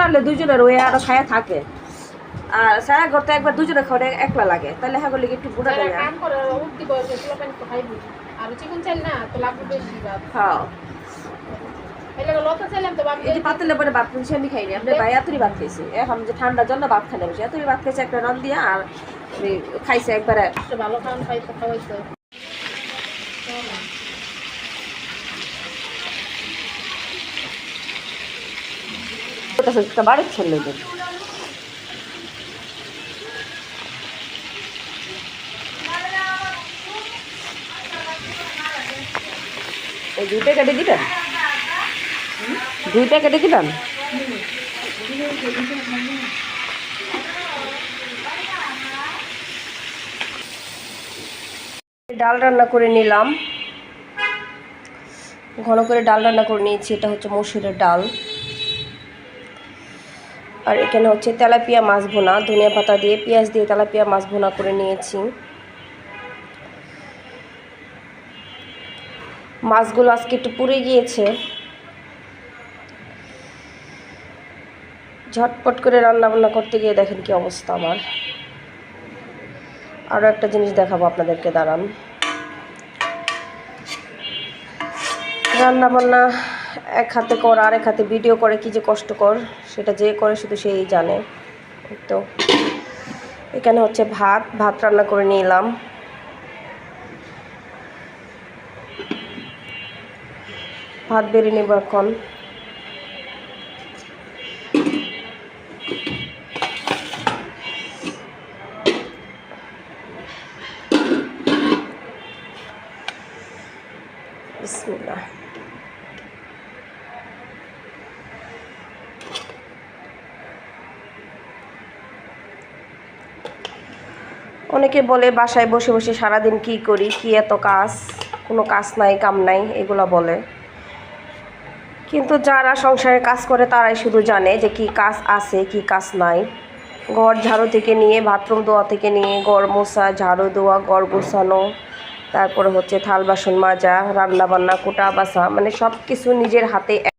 রাখলে দুজনের ওই আরো খায়া থাকে আর সারা ঘর তো একবার দুজনে খাওয়া একলা লাগে তাহলে হ্যাঁ বলি একটু বুড়া দেয় কাম করে উঠতি বয়সে তুলা পানি তো খাইবি আর চিকন চাল না তো লাগবে বেশি ভাত হ্যাঁ এলে লতা চাইলাম তো বাপ এই যে পাতলে পরে ভাত খাইছি আমি খাইনি আপনি ভাই এতই ভাত খাইছি এখন যে ঠান্ডার জন্য ভাত খাইলে বসে এতই ভাত খাইছে একটা রান দিয়া আর খাইছে একবারে ভালো খাওয়ান খাওয়াইতো বাড়ির ছেলে এই দুইটা কেটে দিবেন দুইটা কেটে দিবেন ডাল রান্না করে নিলাম ঘন করে ডাল রান্না করে নিয়েছি এটা হচ্ছে মসুরের ডাল আর এখানে হচ্ছে তেলাপিয়া মাছ ভুনা ধনিয়া পাতা দিয়ে পেঁয়াজ দিয়ে তেলাপিয়া মাছ ভুনা করে নিয়েছি মাছগুলো আজকে একটু পুড়ে গিয়েছে ঝটপট করে রান্না বান্না করতে গিয়ে দেখেন কি অবস্থা আমার আরও একটা জিনিস দেখাবো আপনাদেরকে দাঁড়ান রান্না বান্না এক হাতে কর আর এক হাতে ভিডিও করে কি যে কষ্টকর সেটা যে করে শুধু সেই জানে তো এখানে হচ্ছে ভাত রান্না করে নিলাম ভাত বেড়ে নেব এখন বিসমিল্লাহ অনেকে বলে বাসায় বসে বসে সারাদিন কি করি কি এত কাজ কোনো কাজ নাই কাম নাই এগুলো বলে কিন্তু যারা সংসারে কাজ করে তারাই শুধু জানে যে কি কাজ আছে কি কাজ নাই ঘর ঝাড়ু থেকে নিয়ে বাথরুম ধোয়া থেকে নিয়ে ঘর মোছা ঝাড়ু দেওয়া ঘর গোছানো তারপরে হচ্ছে থাল বাসন মাজা রান্না বান্না কোটা বাছা মানে সব কিছু নিজের হাতে